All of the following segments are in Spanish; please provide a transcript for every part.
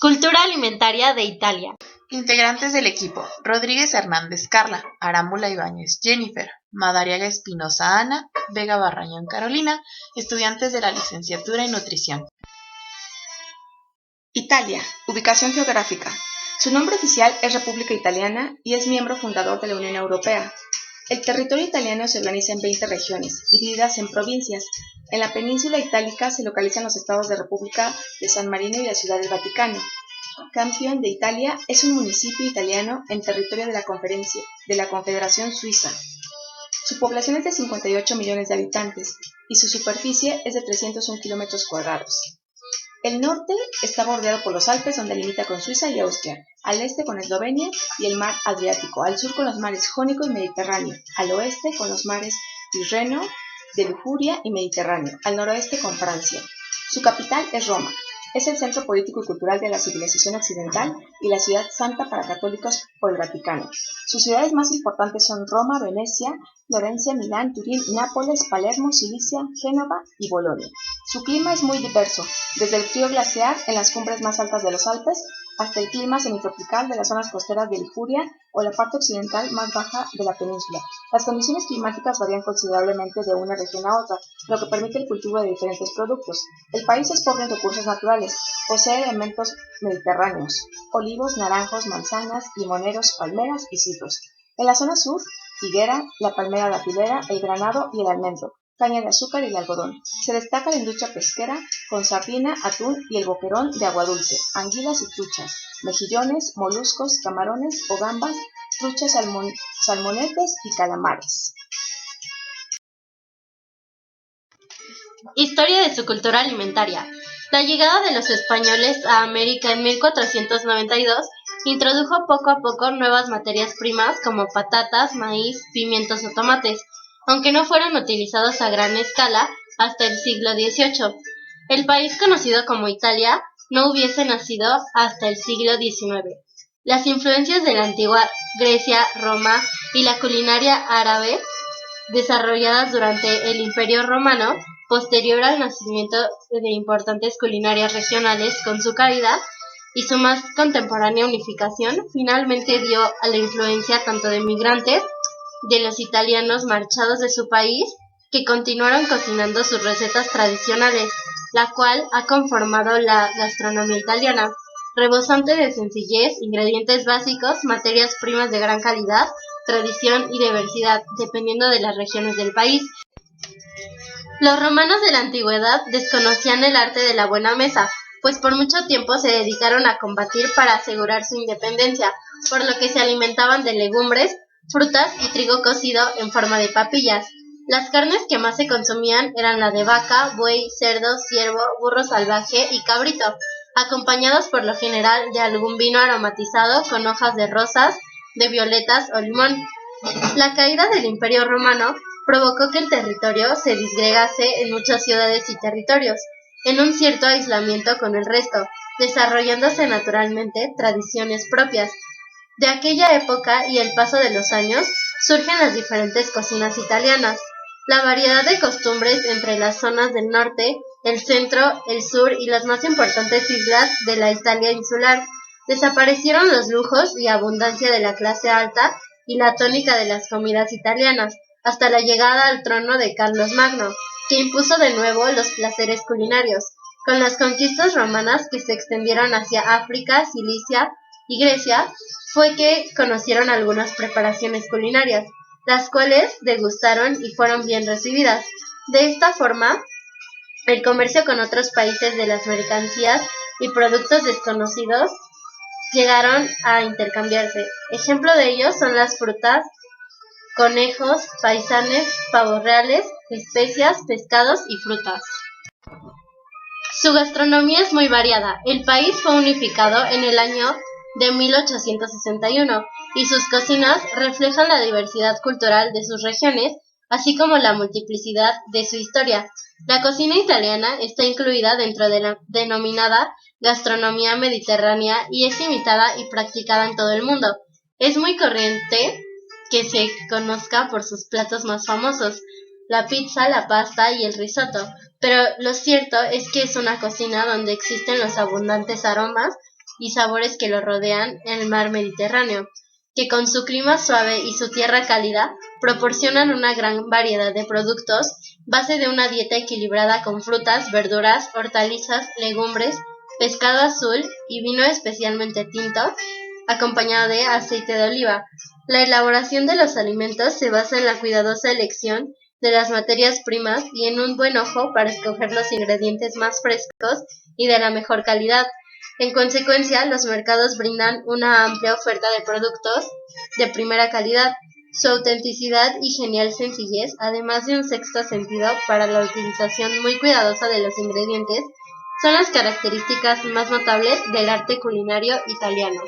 Cultura alimentaria de Italia. Integrantes del equipo: Rodríguez Hernández Carla, Arámbula Ibáñez Jennifer, Madariaga Espinosa Ana, Vega Barrañón Carolina, estudiantes de la licenciatura en nutrición. Italia, ubicación geográfica. Su nombre oficial es República Italiana y es miembro fundador de la Unión Europea. El territorio italiano se organiza en 20 regiones, divididas en provincias. En la península itálica se localizan los estados de República de San Marino y la Ciudad del Vaticano. Campione d'Italia es un municipio italiano en territorio de la Confederación Suiza. Su población es de 58 millones de habitantes y su superficie es de 301 kilómetros cuadrados. El norte está bordeado por los Alpes, donde limita con Suiza y Austria, al este con Eslovenia y el mar Adriático, al sur con los mares Jónico y Mediterráneo, al oeste con los mares Tirreno, de Liguria y Mediterráneo, al noroeste con Francia. Su capital es Roma. Es el centro político y cultural de la civilización occidental y la ciudad santa para católicos por el Vaticano. Sus ciudades más importantes son Roma, Venecia, Florencia, Milán, Turín, Nápoles, Palermo, Sicilia, Génova y Bolonia. Su clima es muy diverso, desde el frío glaciar en las cumbres más altas de los Alpes hasta el clima semitropical de las zonas costeras de Liguria o la parte occidental más baja de la península. Las condiciones climáticas varían considerablemente de una región a otra, lo que permite el cultivo de diferentes productos. El país es pobre en recursos naturales, posee elementos mediterráneos: olivos, naranjos, manzanas, limoneros, palmeras y citros. En la zona sur, higuera, la palmera dafilera, el granado y el almendro, caña de azúcar y el algodón. Se destaca la industria pesquera con sardina, atún y el boquerón de agua dulce, anguilas y truchas, mejillones, moluscos, camarones o gambas, truchas, salmonetes y calamares. Historia de su cultura alimentaria. La llegada de los españoles a América en 1492 introdujo poco a poco nuevas materias primas como patatas, maíz, pimientos o tomates, aunque no fueron utilizados a gran escala hasta el siglo XVIII. El país conocido como Italia no hubiese nacido hasta el siglo XIX. Las influencias de la antigua Grecia, Roma y la culinaria árabe, desarrolladas durante el Imperio Romano, posterior al nacimiento de importantes culinarias regionales con su caída y su más contemporánea unificación, finalmente dio a la influencia tanto de migrantes, de los italianos marchados de su país, que continuaron cocinando sus recetas tradicionales, la cual ha conformado la gastronomía italiana, rebosante de sencillez, ingredientes básicos, materias primas de gran calidad, tradición y diversidad, dependiendo de las regiones del país. Los romanos de la antigüedad desconocían el arte de la buena mesa, pues por mucho tiempo se dedicaron a combatir para asegurar su independencia, por lo que se alimentaban de legumbres, frutas y trigo cocido en forma de papillas. Las carnes que más se consumían eran la de vaca, buey, cerdo, ciervo, burro salvaje y cabrito, acompañados por lo general de algún vino aromatizado con hojas de rosas, de violetas o limón. La caída del Imperio Romano provocó que el territorio se disgregase en muchas ciudades y territorios, en un cierto aislamiento con el resto, desarrollándose naturalmente tradiciones propias. De aquella época y el paso de los años, surgen las diferentes cocinas italianas. La variedad de costumbres entre las zonas del norte, el centro, el sur y las más importantes islas de la Italia insular. Desaparecieron los lujos y abundancia de la clase alta y la tónica de las comidas italianas, hasta la llegada al trono de Carlos Magno, que impuso de nuevo los placeres culinarios. Con las conquistas romanas que se extendieron hacia África, Cilicia y Grecia, fue que conocieron algunas preparaciones culinarias, las cuales degustaron y fueron bien recibidas. De esta forma, el comercio con otros países de las mercancías y productos desconocidos llegaron a intercambiarse. Ejemplo de ello son las frutas, conejos, faisanes, pavos reales, especias, pescados y frutas. Su gastronomía es muy variada. El país fue unificado en el año de 1861 y sus cocinas reflejan la diversidad cultural de sus regiones, así como la multiplicidad de su historia. La cocina italiana está incluida dentro de la denominada gastronomía mediterránea y es imitada y practicada en todo el mundo. Es muy corriente que se conozca por sus platos más famosos, la pizza, la pasta y el risotto, pero lo cierto es que es una cocina donde existen los abundantes aromas y sabores que lo rodean en el mar Mediterráneo, que con su clima suave y su tierra cálida proporcionan una gran variedad de productos, base de una dieta equilibrada con frutas, verduras, hortalizas, legumbres, pescado azul y vino especialmente tinto, acompañado de aceite de oliva. La elaboración de los alimentos se basa en la cuidadosa elección de las materias primas y en un buen ojo para escoger los ingredientes más frescos y de la mejor calidad. En consecuencia, los mercados brindan una amplia oferta de productos de primera calidad. Su autenticidad y genial sencillez, además de un sexto sentido para la utilización muy cuidadosa de los ingredientes, son las características más notables del arte culinario italiano.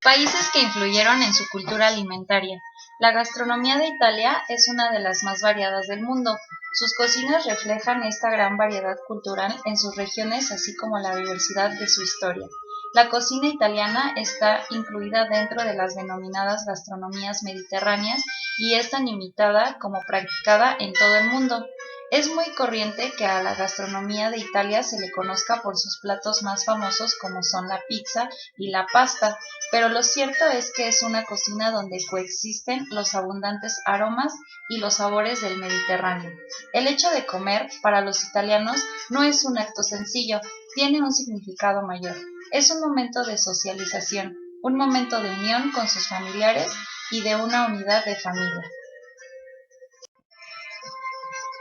Países que influyeron en su cultura alimentaria. La gastronomía de Italia es una de las más variadas del mundo. Sus cocinas reflejan esta gran variedad cultural en sus regiones, así como la diversidad de su historia. La cocina italiana está incluida dentro de las denominadas gastronomías mediterráneas y es tan imitada como practicada en todo el mundo. Es muy corriente que a la gastronomía de Italia se le conozca por sus platos más famosos como son la pizza y la pasta, pero lo cierto es que es una cocina donde coexisten los abundantes aromas y los sabores del Mediterráneo. El hecho de comer para los italianos no es un acto sencillo, tiene un significado mayor. Es un momento de socialización, un momento de unión con sus familiares y de una unidad de familia.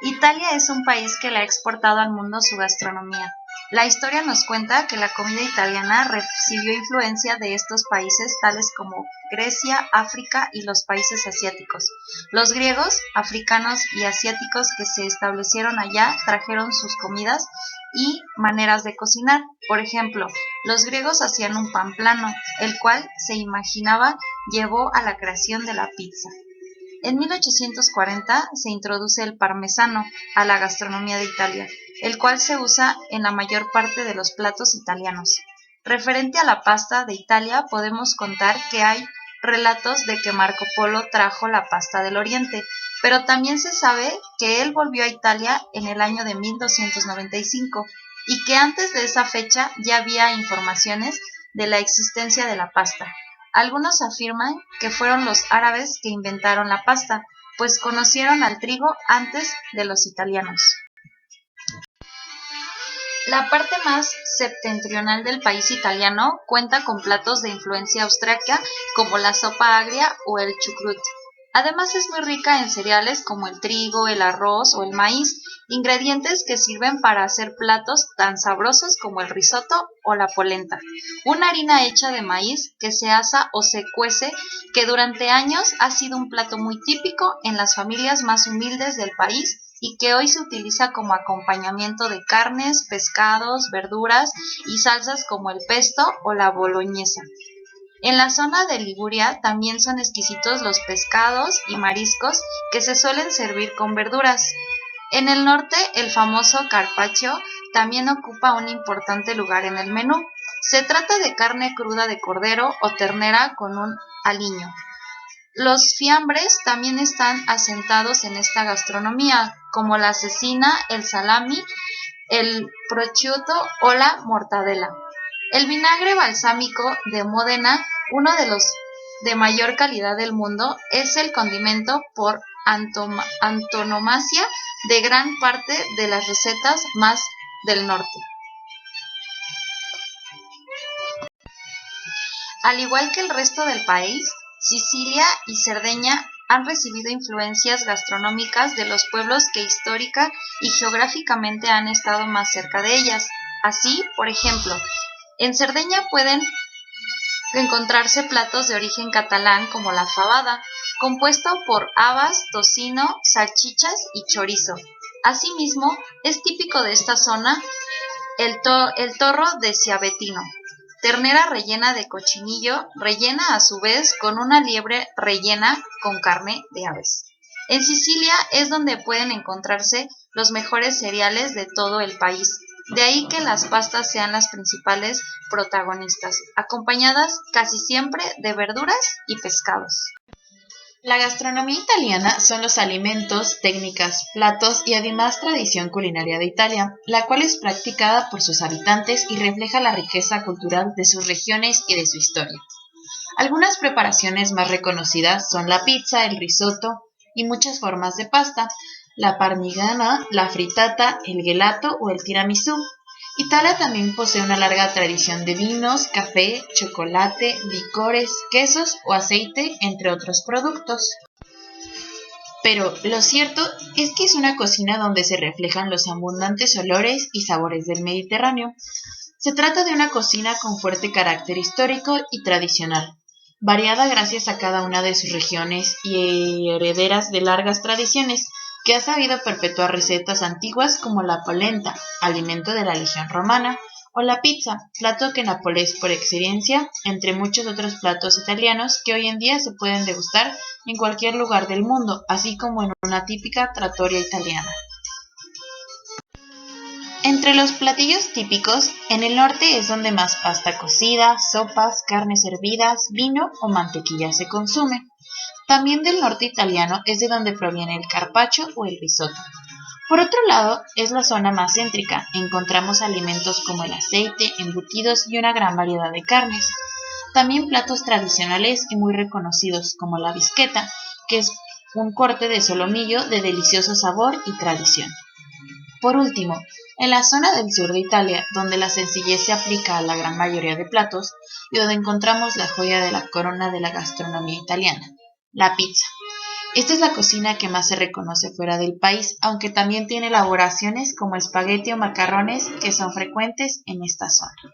Italia es un país que le ha exportado al mundo su gastronomía. La historia nos cuenta que la comida italiana recibió influencia de estos países tales como Grecia, África y los países asiáticos. Los griegos, africanos y asiáticos que se establecieron allá trajeron sus comidas y maneras de cocinar. Por ejemplo, los griegos hacían un pan plano, el cual se imaginaba llevó a la creación de la pizza. En 1840 se introduce el parmesano a la gastronomía de Italia, el cual se usa en la mayor parte de los platos italianos. Referente a la pasta de Italia, podemos contar que hay relatos de que Marco Polo trajo la pasta del Oriente, pero también se sabe que él volvió a Italia en el año de 1295 y que antes de esa fecha ya había informaciones de la existencia de la pasta. Algunos afirman que fueron los árabes que inventaron la pasta, pues conocieron al trigo antes de los italianos. La parte más septentrional del país italiano cuenta con platos de influencia austríaca como la sopa agria o el chucrut. Además es muy rica en cereales como el trigo, el arroz o el maíz, ingredientes que sirven para hacer platos tan sabrosos como el risotto o la polenta, una harina hecha de maíz que se asa o se cuece, que durante años ha sido un plato muy típico en las familias más humildes del país y que hoy se utiliza como acompañamiento de carnes, pescados, verduras y salsas como el pesto o la boloñesa. En la zona de Liguria también son exquisitos los pescados y mariscos que se suelen servir con verduras. En el norte, el famoso carpaccio también ocupa un importante lugar en el menú. Se trata de carne cruda de cordero o ternera con un aliño. Los fiambres también están asentados en esta gastronomía, como la cecina, el salami, el prosciutto o la mortadela. El vinagre balsámico de Módena, uno de los de mayor calidad del mundo, es el condimento por antonomasia de gran parte de las recetas más del norte. Al igual que el resto del país, Sicilia y Cerdeña han recibido influencias gastronómicas de los pueblos que histórica y geográficamente han estado más cerca de ellas. Así, por ejemplo, en Cerdeña pueden encontrarse platos de origen catalán como la fabada, compuesto por habas, tocino, salchichas y chorizo. Asimismo, es típico de esta zona el torro de ciabettino, ternera rellena de cochinillo, rellena a su vez con una liebre rellena con carne de aves. En Sicilia es donde pueden encontrarse los mejores cereales de todo el país. De ahí que las pastas sean las principales protagonistas, acompañadas casi siempre de verduras y pescados. La gastronomía italiana son los alimentos, técnicas, platos y además tradición culinaria de Italia, la cual es practicada por sus habitantes y refleja la riqueza cultural de sus regiones y de su historia. Algunas preparaciones más reconocidas son la pizza, el risotto y muchas formas de pasta, la parmigiana, la frittata, el gelato o el tiramisú. Italia también posee una larga tradición de vinos, café, chocolate, licores, quesos o aceite, entre otros productos. Pero lo cierto es que es una cocina donde se reflejan los abundantes olores y sabores del Mediterráneo. Se trata de una cocina con fuerte carácter histórico y tradicional, variada gracias a cada una de sus regiones y herederas de largas tradiciones, que ha sabido perpetuar recetas antiguas como la polenta, alimento de la Legión Romana, o la pizza, plato que napolés por excelencia, entre muchos otros platos italianos que hoy en día se pueden degustar en cualquier lugar del mundo, así como en una típica trattoria italiana. Entre los platillos típicos, en el norte es donde más pasta cocida, sopas, carnes hervidas, vino o mantequilla se consume. También del norte italiano es de donde proviene el carpaccio o el risotto. Por otro lado, es la zona más céntrica. Encontramos alimentos como el aceite, embutidos y una gran variedad de carnes. También platos tradicionales y muy reconocidos como la bisqueta, que es un corte de solomillo de delicioso sabor y tradición. Por último, en la zona del sur de Italia, donde la sencillez se aplica a la gran mayoría de platos y donde encontramos la joya de la corona de la gastronomía italiana, la pizza. Esta es la cocina que más se reconoce fuera del país, aunque también tiene elaboraciones como espagueti o macarrones que son frecuentes en esta zona.